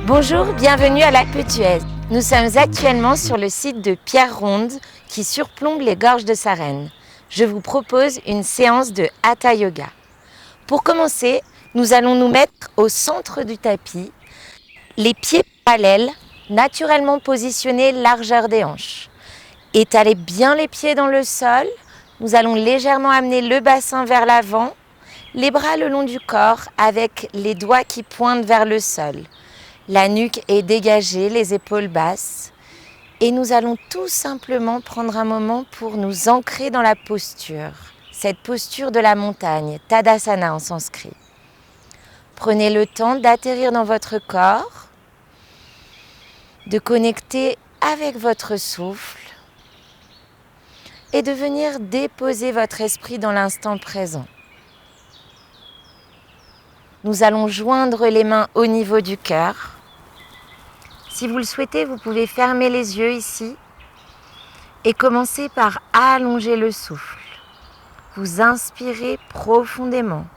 Bonjour, bienvenue à Lac Petuès. Nous sommes actuellement sur le site de Pierre Ronde qui surplombe les gorges de Sarenne. Je vous propose une séance de Hatha Yoga. Pour commencer, nous allons nous mettre au centre du tapis, les pieds parallèles, naturellement positionnés largeur des hanches. Étalez bien les pieds dans le sol. Nous allons légèrement amener le bassin vers l'avant, les bras le long du corps avec les doigts qui pointent vers le sol. La nuque est dégagée, les épaules basses. Et nous allons tout simplement prendre un moment pour nous ancrer dans la posture. Cette posture de la montagne, Tadasana en sanskrit. Prenez le temps d'atterrir dans votre corps, de connecter avec votre souffle et de venir déposer votre esprit dans l'instant présent. Nous allons joindre les mains au niveau du cœur. Si vous le souhaitez, vous pouvez fermer les yeux ici et commencer par allonger le souffle. Vous inspirez profondément.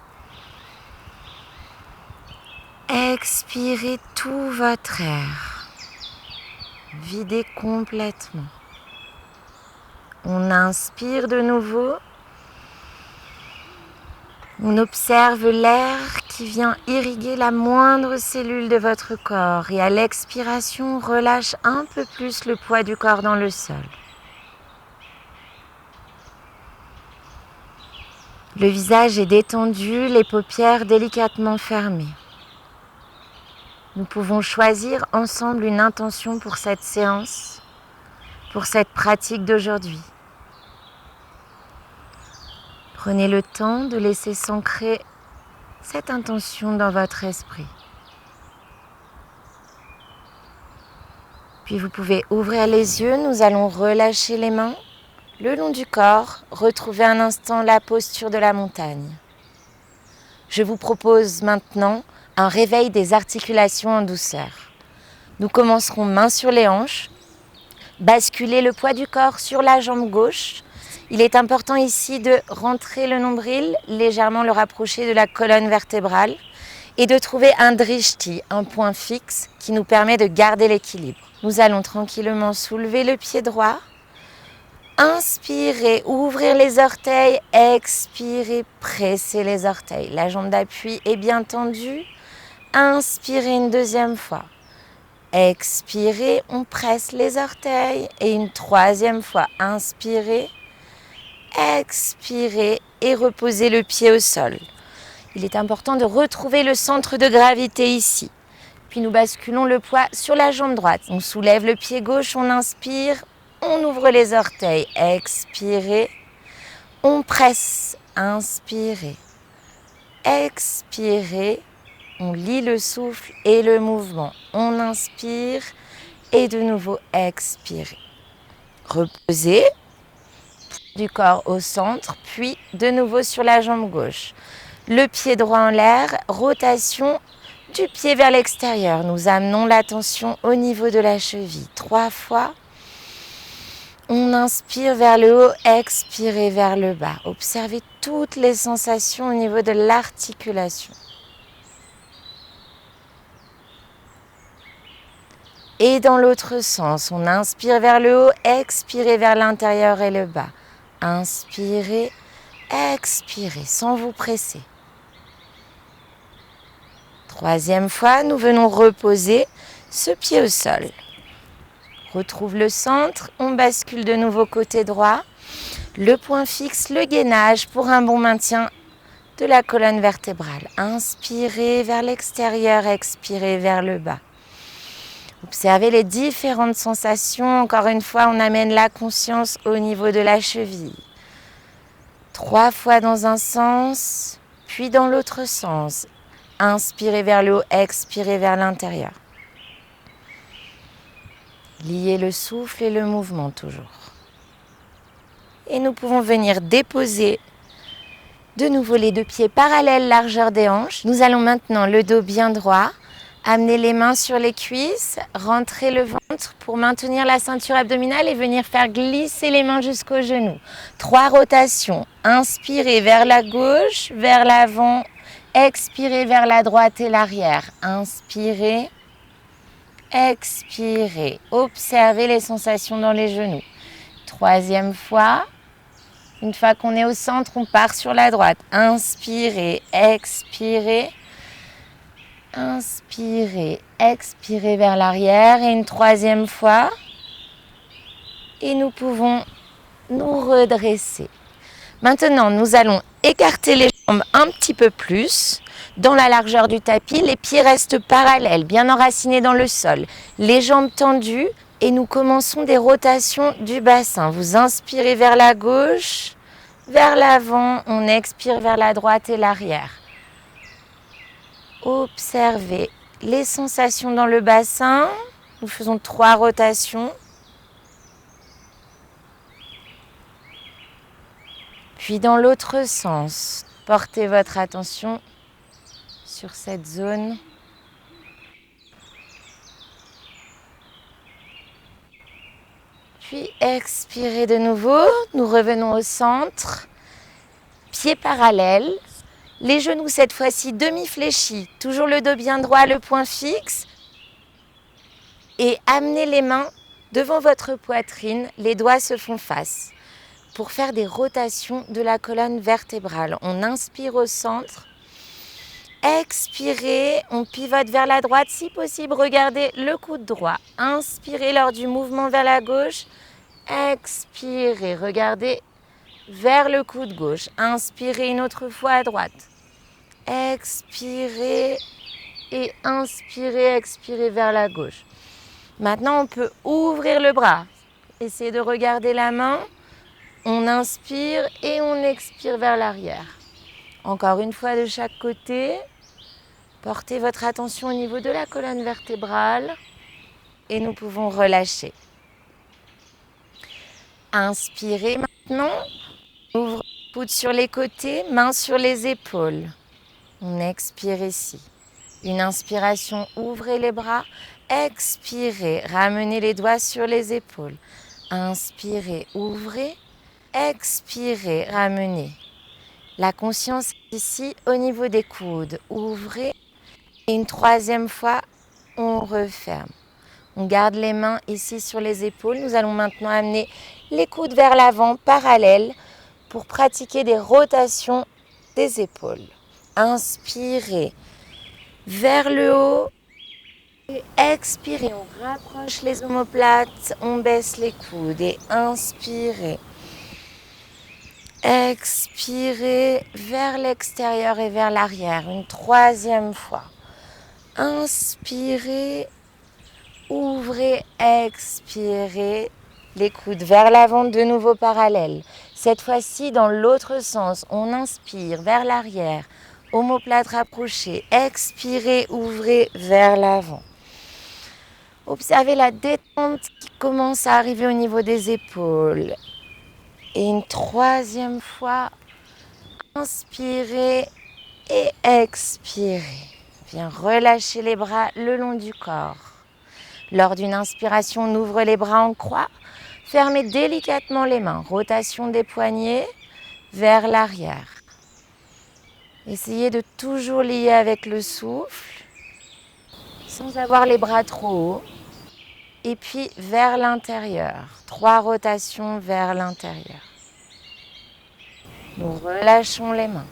Expirez tout votre air. Videz complètement. On inspire de nouveau. On observe l'air qui vient irriguer la moindre cellule de votre corps et à l'expiration, relâche un peu plus le poids du corps dans le sol. Le visage est détendu, les paupières délicatement fermées. Nous pouvons choisir ensemble une intention pour cette séance, pour cette pratique d'aujourd'hui. Prenez le temps de laisser s'ancrer cette intention dans votre esprit. Puis vous pouvez ouvrir les yeux, nous allons relâcher les mains le long du corps, retrouver un instant la posture de la montagne. Je vous propose maintenant un réveil des articulations en douceur. Nous commencerons main sur les hanches, basculer le poids du corps sur la jambe gauche. Il est important ici de rentrer le nombril, légèrement le rapprocher de la colonne vertébrale et de trouver un drishti, un point fixe qui nous permet de garder l'équilibre. Nous allons tranquillement soulever le pied droit, inspirez, ouvrir les orteils, expirez, pressez les orteils. La jambe d'appui est bien tendue, inspirez une deuxième fois. Expirez, on presse les orteils et une troisième fois, inspirez. Expirez et reposez le pied au sol. Il est important de retrouver le centre de gravité ici. Puis nous basculons le poids sur la jambe droite. On soulève le pied gauche, on inspire, on ouvre les orteils. Expirez, on presse, inspirez. Expirez, on lie le souffle et le mouvement. On inspire et de nouveau expirez. Reposez. Du corps au centre, puis de nouveau sur la jambe gauche. Le pied droit en l'air, rotation du pied vers l'extérieur. Nous amenons l'attention au niveau de la cheville. 3 fois. On inspire vers le haut, expirez vers le bas. Observez toutes les sensations au niveau de l'articulation. Et dans l'autre sens, on inspire vers le haut, expirez vers l'intérieur et le bas. Inspirez, expirez sans vous presser. 3e fois, nous venons reposer ce pied au sol. Retrouve le centre, on bascule de nouveau côté droit. Le point fixe, le gainage pour un bon maintien de la colonne vertébrale. Inspirez vers l'extérieur, expirez vers le bas. Observez les différentes sensations. Encore une fois, on amène la conscience au niveau de la cheville. 3 fois dans un sens, puis dans l'autre sens. Inspirez vers le haut, expirez vers l'intérieur. Liez le souffle et le mouvement toujours. Et nous pouvons venir déposer de nouveau les 2 pieds parallèles, largeur des hanches. Nous allons maintenant le dos bien droit. Amenez les mains sur les cuisses, rentrez le ventre pour maintenir la ceinture abdominale et venir faire glisser les mains jusqu'aux genoux. 3 rotations. Inspirez vers la gauche, vers l'avant. Expirez vers la droite et l'arrière. Inspirez. expirez. Observez les sensations dans les genoux. Troisième fois. Une fois qu'on est au centre, on part sur la droite. Inspirez, expirez. Inspirez, expirez vers l'arrière. Et une troisième fois. Et nous pouvons nous redresser. Maintenant, nous allons écarter les jambes un petit peu plus dans la largeur du tapis. Les pieds restent parallèles, bien enracinés dans le sol. Les jambes tendues et nous commençons des rotations du bassin. Vous inspirez vers la gauche, vers l'avant. On expire vers la droite et l'arrière. Observez les sensations dans le bassin. Nous faisons 3 rotations. Puis dans l'autre sens, portez votre attention sur cette zone. Puis expirez de nouveau, nous revenons au centre, pieds parallèles, les genoux cette fois-ci demi-fléchis, toujours le dos bien droit, le poing fixe. Et amenez les mains devant votre poitrine, les doigts se font face. Pour faire des rotations de la colonne vertébrale. On inspire au centre, expirez, on pivote vers la droite, si possible, regardez le coude droit. Inspirez lors du mouvement vers la gauche, expirez, regardez vers le coude gauche. Inspirez une autre fois à droite, expirez et inspirez, expirez vers la gauche. Maintenant, on peut ouvrir le bras, essayez de regarder la main. On inspire et on expire vers l'arrière. Encore une fois de chaque côté. Portez votre attention au niveau de la colonne vertébrale et nous pouvons relâcher. Inspirez maintenant. Ouvre les coudes sur les côtés, mains sur les épaules. On expire ici. Une inspiration, ouvrez les bras. Expirez, ramenez les doigts sur les épaules. Inspirez, ouvrez. Expirez, ramenez. La conscience ici au niveau des coudes. Ouvrez. Et une troisième fois, on referme. On garde les mains ici sur les épaules. Nous allons maintenant amener les coudes vers l'avant, parallèles, pour pratiquer des rotations des épaules. Inspirez vers le haut. Et expirez, on rapproche les omoplates, on baisse les coudes et inspirez. Expirez vers l'extérieur et vers l'arrière, une troisième fois. Inspirez, ouvrez, expirez, les coudes vers l'avant, de nouveau parallèles. Cette fois-ci, dans l'autre sens, on inspire vers l'arrière, omoplate rapprochée, expirez, ouvrez vers l'avant. Observez la détente qui commence à arriver au niveau des épaules. Et une troisième fois, inspirez et expirez. Bien relâchez les bras le long du corps. Lors d'une inspiration, on ouvre les bras en croix. Fermez délicatement les mains. Rotation des poignets vers l'arrière. Essayez de toujours lier avec le souffle, sans avoir les bras trop hauts. Et puis vers l'intérieur. 3 rotations vers l'intérieur. Nous relâchons les mains.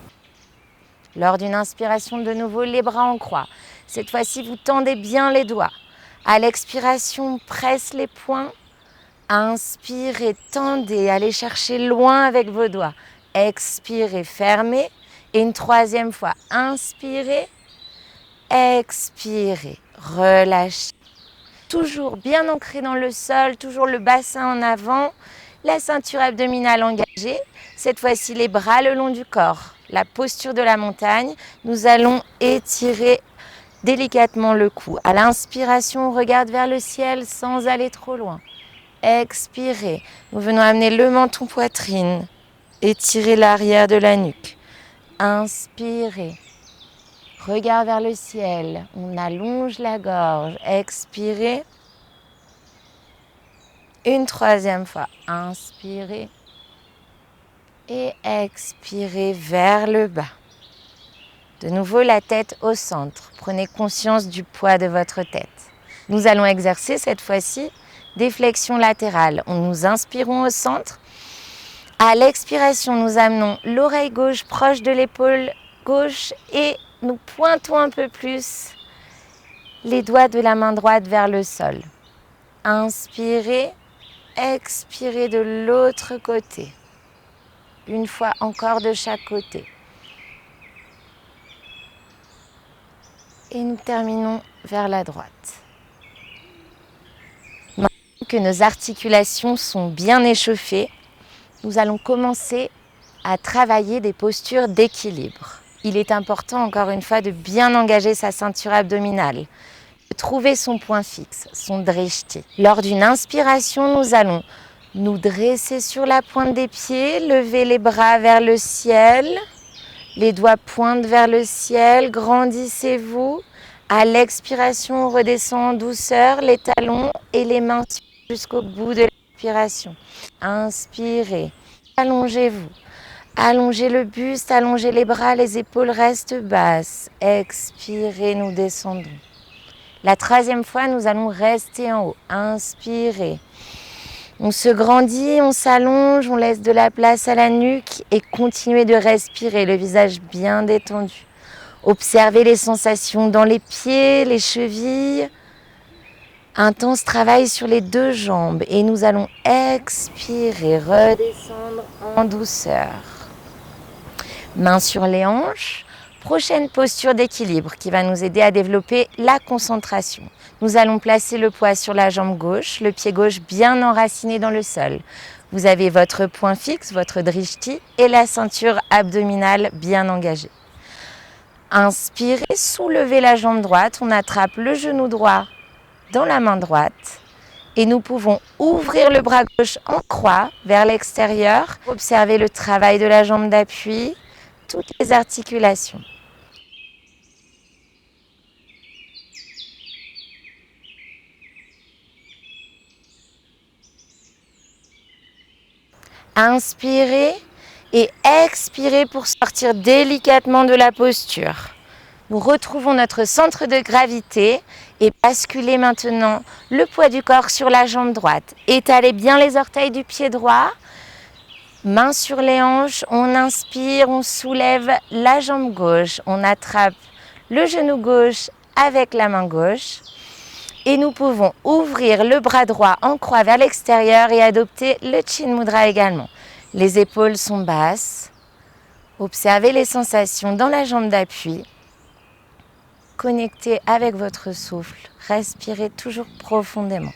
Lors d'une inspiration, de nouveau, les bras en croix. Cette fois-ci, vous tendez bien les doigts. À l'expiration, on presse les poings. Inspirez, tendez, allez chercher loin avec vos doigts. Expirez, fermez. Et une troisième fois, inspirez, expirez, relâchez. Toujours bien ancré dans le sol, toujours le bassin en avant, la ceinture abdominale engagée. Cette fois-ci, les bras le long du corps. La posture de la montagne. Nous allons étirer délicatement le cou. À l'inspiration, on regarde vers le ciel sans aller trop loin. Expirez. Nous venons amener le menton poitrine. Étirez l'arrière de la nuque. Inspirez. Regard vers le ciel. On allonge la gorge. Expirez. Une troisième fois. Inspirez. Et expirez vers le bas. De nouveau, la tête au centre. Prenez conscience du poids de votre tête. Nous allons exercer cette fois-ci des flexions latérales. Nous inspirons au centre. À l'expiration, nous amenons l'oreille gauche proche de l'épaule gauche et nous pointons un peu plus les doigts de la main droite vers le sol. Inspirez, expirez de l'autre côté. Une fois encore de chaque côté. Et nous terminons vers la droite. Maintenant que nos articulations sont bien échauffées, nous allons commencer à travailler des postures d'équilibre. Il est important, encore une fois, de bien engager sa ceinture abdominale, de trouver son point fixe, son drishti. Lors d'une inspiration, nous allons nous dresser sur la pointe des pieds, lever les bras vers le ciel, les doigts pointent vers le ciel, grandissez-vous. À l'expiration, on redescend en douceur, les talons et les mains jusqu'au bout de l'expiration. Inspirez, allongez-vous. Allongez le buste, allongez les bras, les épaules restent basses. Expirez, nous descendons. La troisième fois, nous allons rester en haut. Inspirez. On se grandit, on s'allonge, on laisse de la place à la nuque et continuez de respirer, le visage bien détendu. Observez les sensations dans les pieds, les chevilles. Intense travail sur les deux jambes et nous allons expirer, redescendre en douceur. Mains sur les hanches. Prochaine posture d'équilibre qui va nous aider à développer la concentration. Nous allons placer le poids sur la jambe gauche, le pied gauche bien enraciné dans le sol. Vous avez votre point fixe, votre drishti et la ceinture abdominale bien engagée. Inspirez, soulevez la jambe droite, on attrape le genou droit dans la main droite et nous pouvons ouvrir le bras gauche en croix vers l'extérieur. Observez le travail de la jambe d'appui, toutes les articulations. Inspirez et expirez pour sortir délicatement de la posture. Nous retrouvons notre centre de gravité et basculez maintenant le poids du corps sur la jambe droite. Étalez bien les orteils du pied droit. Mains sur les hanches, on inspire, on soulève la jambe gauche. On attrape le genou gauche avec la main gauche. Et nous pouvons ouvrir le bras droit en croix vers l'extérieur et adopter le Chin Mudra également. Les épaules sont basses. Observez les sensations dans la jambe d'appui. Connectez avec votre souffle. Respirez toujours profondément.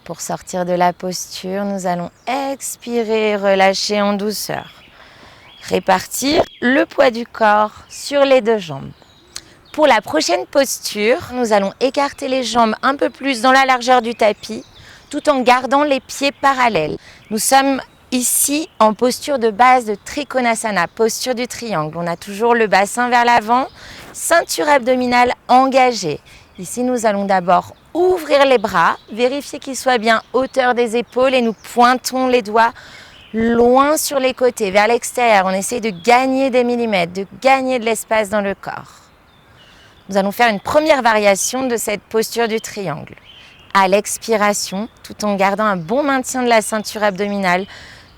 Pour sortir de la posture, nous allons expirer et relâcher en douceur. Répartir le poids du corps sur les deux jambes. Pour la prochaine posture, nous allons écarter les jambes un peu plus dans la largeur du tapis, tout en gardant les pieds parallèles. Nous sommes ici en posture de base de Trikonasana, posture du triangle. On a toujours le bassin vers l'avant, ceinture abdominale engagée. Ici, nous allons d'abord ouvrir les bras, vérifier qu'ils soient bien hauteur des épaules et nous pointons les doigts loin sur les côtés, vers l'extérieur. On essaie de gagner des millimètres, de gagner de l'espace dans le corps. Nous allons faire une première variation de cette posture du triangle. À l'expiration, tout en gardant un bon maintien de la ceinture abdominale,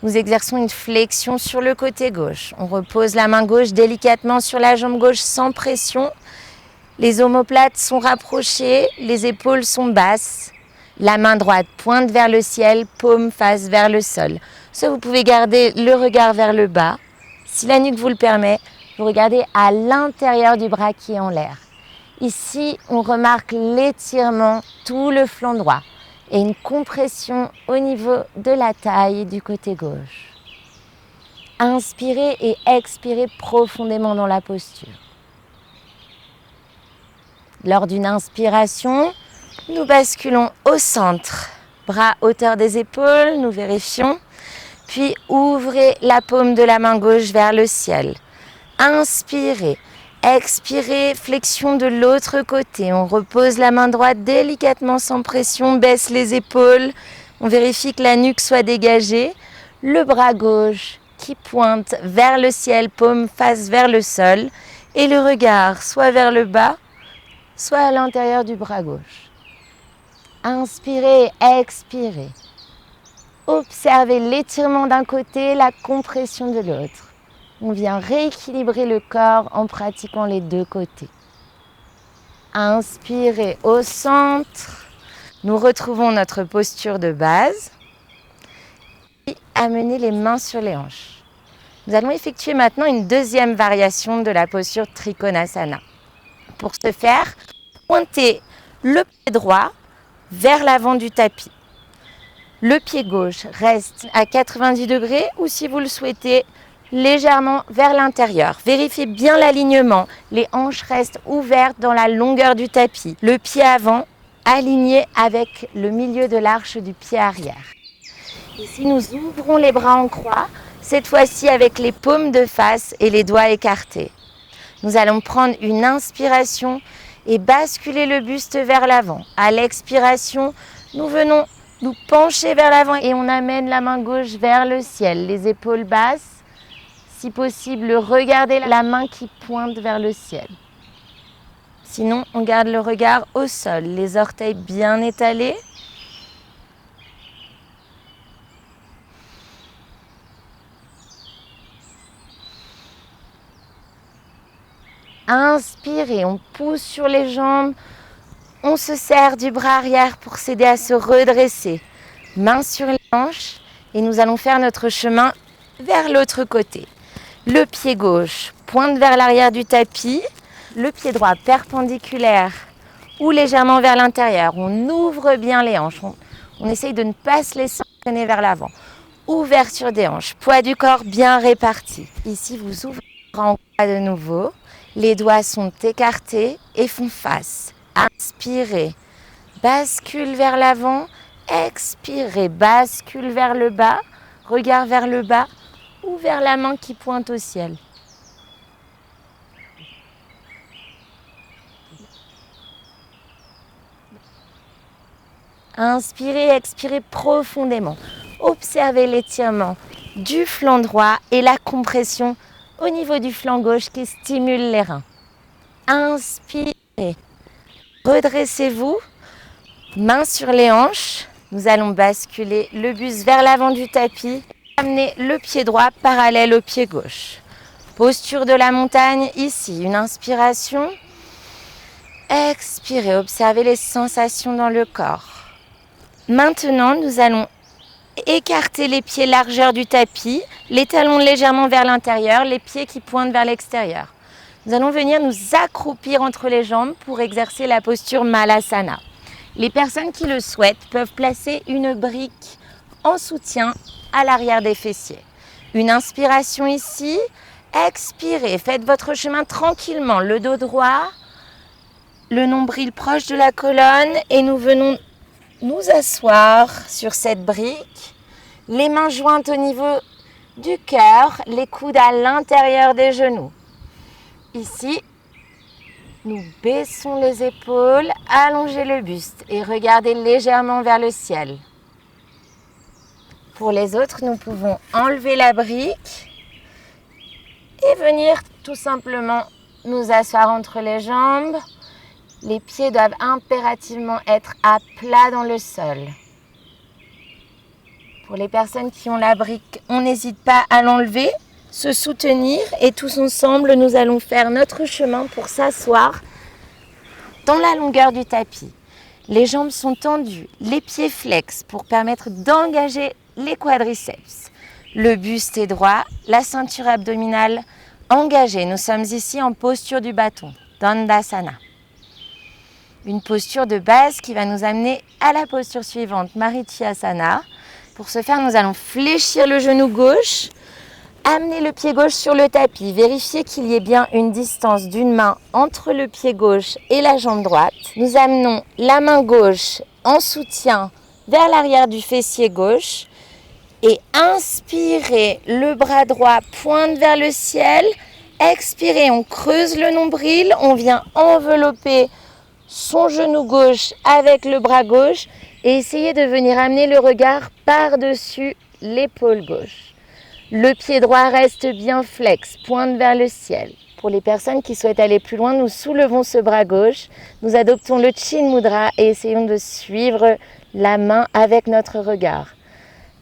nous exerçons une flexion sur le côté gauche. On repose la main gauche délicatement sur la jambe gauche sans pression. Les omoplates sont rapprochées, les épaules sont basses. La main droite pointe vers le ciel, paume face vers le sol. Soit vous pouvez garder le regard vers le bas. Si la nuque vous le permet, vous regardez à l'intérieur du bras qui est en l'air. Ici, on remarque l'étirement, tout le flanc droit et une compression au niveau de la taille du côté gauche. Inspirez et expirez profondément dans la posture. Lors d'une inspiration, nous basculons au centre. Bras hauteur des épaules, nous vérifions. Puis ouvrez la paume de la main gauche vers le ciel. Inspirez. Expirez, flexion de l'autre côté. On repose la main droite délicatement sans pression, baisse les épaules. On vérifie que la nuque soit dégagée. Le bras gauche qui pointe vers le ciel, paume face vers le sol. Et le regard soit vers le bas, soit à l'intérieur du bras gauche. Inspirez, expirez. Observez l'étirement d'un côté, la compression de l'autre. On vient rééquilibrer le corps en pratiquant les deux côtés. Inspirez au centre. Nous retrouvons notre posture de base. Et amenez les mains sur les hanches. Nous allons effectuer maintenant une deuxième variation de la posture Trikonasana. Pour ce faire, pointez le pied droit vers l'avant du tapis. Le pied gauche reste à 90 degrés ou si vous le souhaitez, légèrement vers l'intérieur. Vérifiez bien l'alignement. Les hanches restent ouvertes dans la longueur du tapis. Le pied avant aligné avec le milieu de l'arche du pied arrière. Ici, nous ouvrons les bras en croix, cette fois-ci avec les paumes de face et les doigts écartés. Nous allons prendre une inspiration et basculer le buste vers l'avant. À l'expiration, nous venons nous pencher vers l'avant et on amène la main gauche vers le ciel, les épaules basses. Si possible, regardez la main qui pointe vers le ciel. Sinon, on garde le regard au sol, les orteils bien étalés. Inspirez, on pousse sur les jambes, on se serre du bras arrière pour s'aider à se redresser. Main sur les hanches et nous allons faire notre chemin vers l'autre côté. Le pied gauche pointe vers l'arrière du tapis, le pied droit perpendiculaire ou légèrement vers l'intérieur. On ouvre bien les hanches, on essaye de ne pas se laisser entraîner vers l'avant. Ouverture des hanches, poids du corps bien réparti. Ici, vous ouvrez les bras en croix de nouveau. Les doigts sont écartés et font face. Inspirez, bascule vers l'avant. Expirez, bascule vers le bas. Regard vers le bas ou vers la main qui pointe au ciel. Inspirez, expirez profondément. Observez l'étirement du flanc droit et la compression au niveau du flanc gauche qui stimule les reins. Inspirez. Redressez-vous. Mains sur les hanches. Nous allons basculer le buste vers l'avant du tapis. Amenez le pied droit parallèle au pied gauche. Posture de la montagne ici. Une inspiration. Expirez. Observez les sensations dans le corps. Maintenant, nous allons écarter les pieds largeur du tapis, les talons légèrement vers l'intérieur, les pieds qui pointent vers l'extérieur. Nous allons venir nous accroupir entre les jambes pour exercer la posture Malasana. Les personnes qui le souhaitent peuvent placer une brique en soutien à l'arrière des fessiers. Une inspiration ici, expirez, faites votre chemin tranquillement, le dos droit, le nombril proche de la colonne et nous venons nous asseoir sur cette brique, les mains jointes au niveau du cœur, les coudes à l'intérieur des genoux. Ici, nous baissons les épaules, allongez le buste et regardez légèrement vers le ciel. Pour les autres, nous pouvons enlever la brique et venir tout simplement nous asseoir entre les jambes. Les pieds doivent impérativement être à plat dans le sol. Pour les personnes qui ont la brique, on n'hésite pas à l'enlever, se soutenir et tous ensemble, nous allons faire notre chemin pour s'asseoir dans la longueur du tapis. Les jambes sont tendues, les pieds flex pour permettre d'engager les quadriceps. Le buste est droit, la ceinture abdominale engagée. Nous sommes ici en posture du bâton, Dandasana. Une posture de base qui va nous amener à la posture suivante, Marichyasana. Pour ce faire, nous allons fléchir le genou gauche, amener le pied gauche sur le tapis. Vérifiez qu'il y ait bien une distance d'une main entre le pied gauche et la jambe droite. Nous amenons la main gauche en soutien vers l'arrière du fessier gauche. Et inspirez, le bras droit pointe vers le ciel. Expirez, on creuse le nombril, on vient envelopper son genou gauche avec le bras gauche et essayez de venir amener le regard par-dessus l'épaule gauche. Le pied droit reste bien flex, pointe vers le ciel. Pour les personnes qui souhaitent aller plus loin, nous soulevons ce bras gauche, nous adoptons le Chin Mudra et essayons de suivre la main avec notre regard.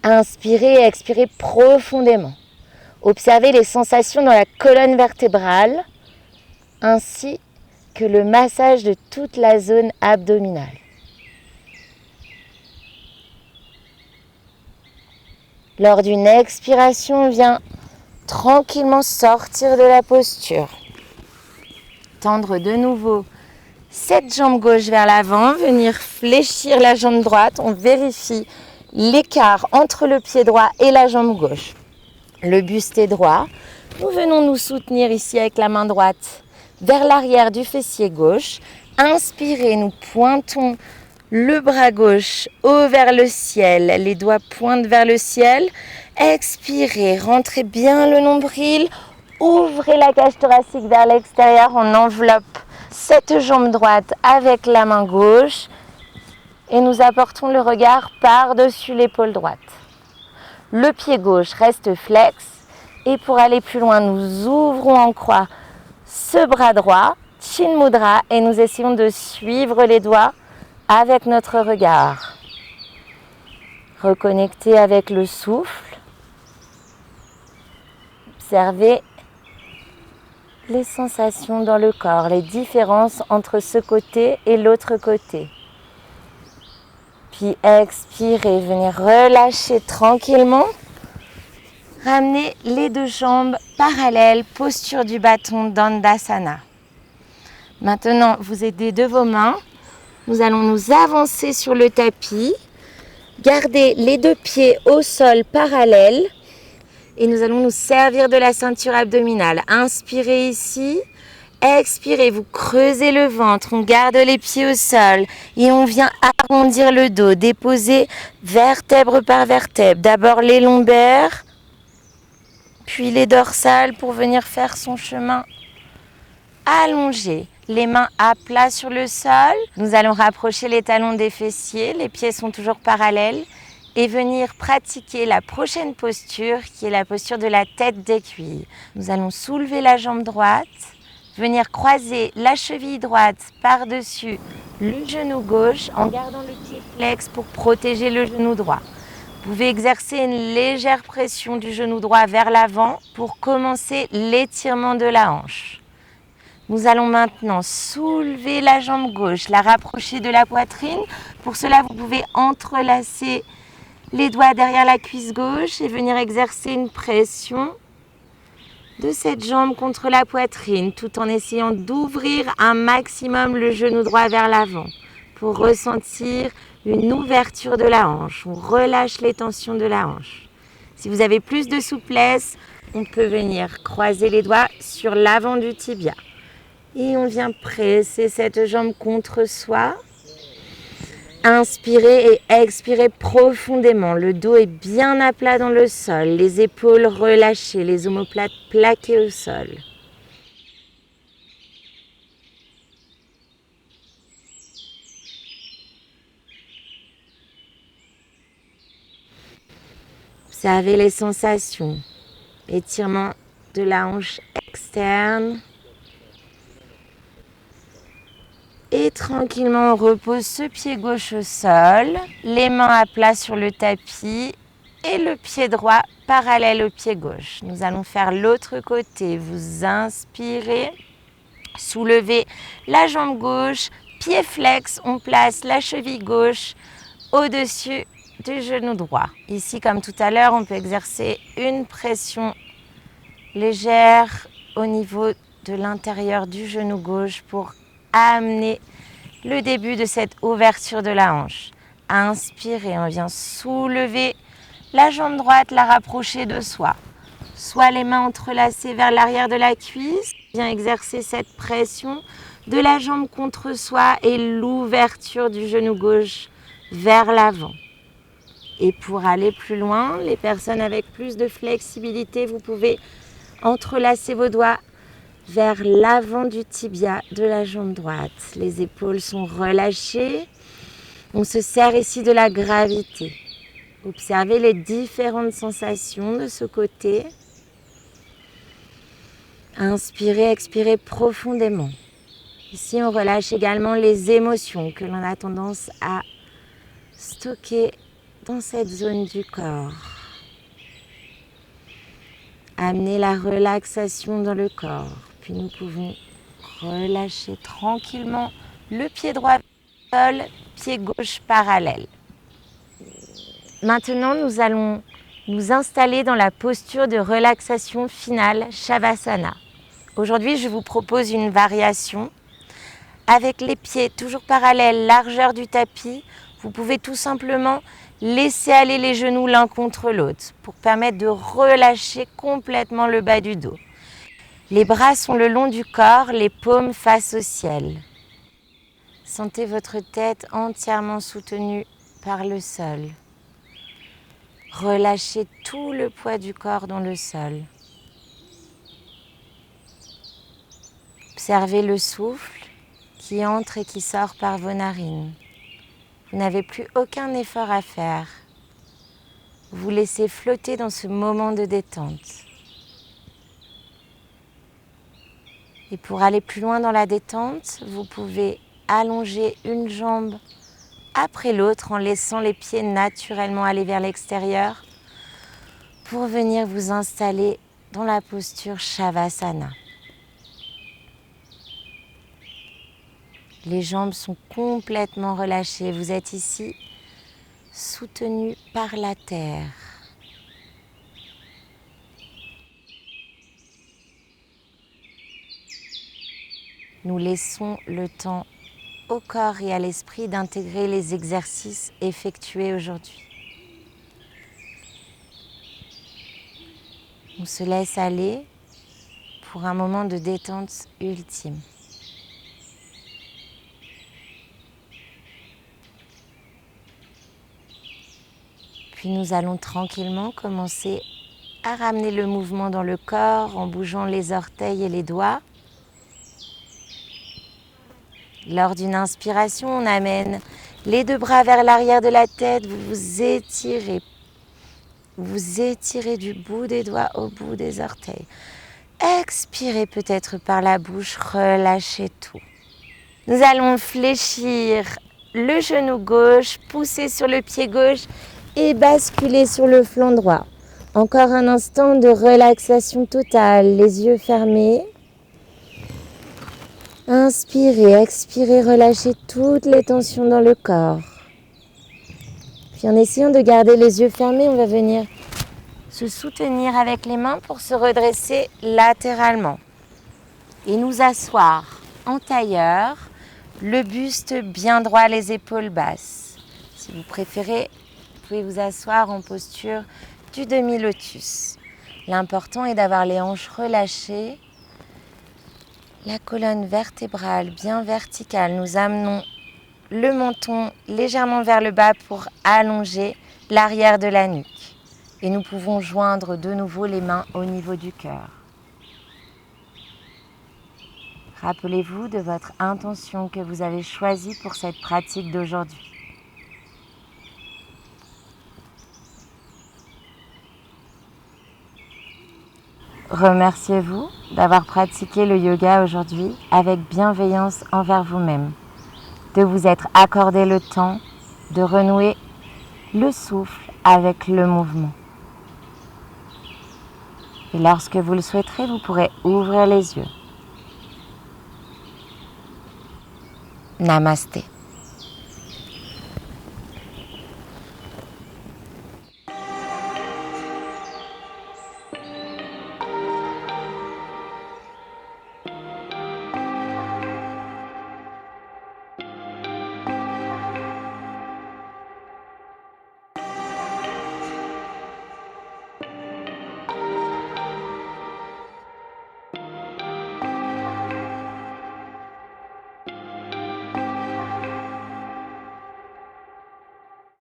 Inspirez et expirez profondément. Observez les sensations dans la colonne vertébrale ainsi que le massage de toute la zone abdominale. Lors d'une expiration, on vient tranquillement sortir de la posture. Tendre de nouveau cette jambe gauche vers l'avant, venir fléchir la jambe droite. On vérifie l'écart entre le pied droit et la jambe gauche. Le buste est droit. Nous venons nous soutenir ici avec la main droite vers l'arrière du fessier gauche. Inspirez, nous pointons le bras gauche haut vers le ciel. Les doigts pointent vers le ciel. Expirez, rentrez bien le nombril. Ouvrez la cage thoracique vers l'extérieur. On enveloppe cette jambe droite avec la main gauche. Et nous apportons le regard par-dessus l'épaule droite. Le pied gauche reste flex. Et pour aller plus loin, nous ouvrons en croix ce bras droit, Chin Mudra, et nous essayons de suivre les doigts avec notre regard. Reconnecter avec le souffle. Observez les sensations dans le corps, les différences entre ce côté et l'autre côté. Puis expirez, venez relâcher tranquillement. Ramenez les deux jambes parallèles, posture du bâton Dandasana. Maintenant, vous aidez de vos mains. Nous allons nous avancer sur le tapis. Gardez les deux pieds au sol parallèles. Et nous allons nous servir de la ceinture abdominale. Inspirez ici. Expirez, vous creusez le ventre, on garde les pieds au sol et on vient arrondir le dos, déposer vertèbre par vertèbre. D'abord les lombaires, puis les dorsales pour venir faire son chemin allongé. Les mains à plat sur le sol. Nous allons rapprocher les talons des fessiers, les pieds sont toujours parallèles et venir pratiquer la prochaine posture qui est la posture de la tête d'aiguille. Nous allons soulever la jambe droite. Venir croiser la cheville droite par-dessus le genou gauche en gardant le pied flex pour protéger le genou droit. Vous pouvez exercer une légère pression du genou droit vers l'avant pour commencer l'étirement de la hanche. Nous allons maintenant soulever la jambe gauche, la rapprocher de la poitrine. Pour cela, vous pouvez entrelacer les doigts derrière la cuisse gauche et venir exercer une pression de cette jambe contre la poitrine tout en essayant d'ouvrir un maximum le genou droit vers l'avant pour ressentir une ouverture de la hanche. On relâche les tensions de la hanche. Si vous avez plus de souplesse, on peut venir croiser les doigts sur l'avant du tibia. Et on vient presser cette jambe contre soi. Inspirez et expirez profondément. Le dos est bien à plat dans le sol. Les épaules relâchées, les omoplates plaquées au sol. Observez les sensations. Étirement de la hanche externe. Et tranquillement, on repose ce pied gauche au sol, les mains à plat sur le tapis et le pied droit parallèle au pied gauche. Nous allons faire l'autre côté. Vous inspirez, soulevez la jambe gauche, pied flex, on place la cheville gauche au-dessus du genou droit. Ici, comme tout à l'heure, on peut exercer une pression légère au niveau de l'intérieur du genou gauche pour amener le début de cette ouverture de la hanche. Inspirez, on vient soulever la jambe droite, la rapprocher de soi. Soit les mains entrelacées vers l'arrière de la cuisse, bien exercer cette pression de la jambe contre soi et l'ouverture du genou gauche vers l'avant. Et pour aller plus loin, les personnes avec plus de flexibilité, vous pouvez entrelacer vos doigts vers l'avant du tibia de la jambe droite. Les épaules sont relâchées. On se sert ici de la gravité. Observez les différentes sensations de ce côté. Inspirez, expirez profondément. Ici, on relâche également les émotions que l'on a tendance à stocker dans cette zone du corps. Amenez la relaxation dans le corps. Puis nous pouvons relâcher tranquillement le pied droit vers le sol, pied gauche parallèle. Maintenant, nous allons nous installer dans la posture de relaxation finale, Shavasana. Aujourd'hui, je vous propose une variation avec les pieds toujours parallèles, largeur du tapis. Vous pouvez tout simplement laisser aller les genoux l'un contre l'autre pour permettre de relâcher complètement le bas du dos. Les bras sont le long du corps, les paumes face au ciel. Sentez votre tête entièrement soutenue par le sol. Relâchez tout le poids du corps dans le sol. Observez le souffle qui entre et qui sort par vos narines. Vous n'avez plus aucun effort à faire. Vous laissez flotter dans ce moment de détente. Et pour aller plus loin dans la détente, vous pouvez allonger une jambe après l'autre en laissant les pieds naturellement aller vers l'extérieur pour venir vous installer dans la posture Shavasana. Les jambes sont complètement relâchées. Vous êtes ici soutenu par la terre. Nous laissons le temps au corps et à l'esprit d'intégrer les exercices effectués aujourd'hui. On se laisse aller pour un moment de détente ultime. Puis nous allons tranquillement commencer à ramener le mouvement dans le corps en bougeant les orteils et les doigts. Lors d'une inspiration, on amène les deux bras vers l'arrière de la tête, vous vous étirez. Vous étirez du bout des doigts au bout des orteils. Expirez peut-être par la bouche, relâchez tout. Nous allons fléchir le genou gauche, pousser sur le pied gauche et basculer sur le flanc droit. Encore un instant de relaxation totale, les yeux fermés. Inspirez, expirez, relâchez toutes les tensions dans le corps. Puis en essayant de garder les yeux fermés, on va venir se soutenir avec les mains pour se redresser latéralement. Et nous asseoir en tailleur, le buste bien droit, les épaules basses. Si vous préférez, vous pouvez vous asseoir en posture du demi-lotus. L'important est d'avoir les hanches relâchées, la colonne vertébrale bien verticale. Nous amenons le menton légèrement vers le bas pour allonger l'arrière de la nuque. Et nous pouvons joindre de nouveau les mains au niveau du cœur. Rappelez-vous de votre intention que vous avez choisie pour cette pratique d'aujourd'hui. Remerciez-vous d'avoir pratiqué le yoga aujourd'hui avec bienveillance envers vous-même, de vous être accordé le temps de renouer le souffle avec le mouvement. Et lorsque vous le souhaiterez, vous pourrez ouvrir les yeux. Namasté.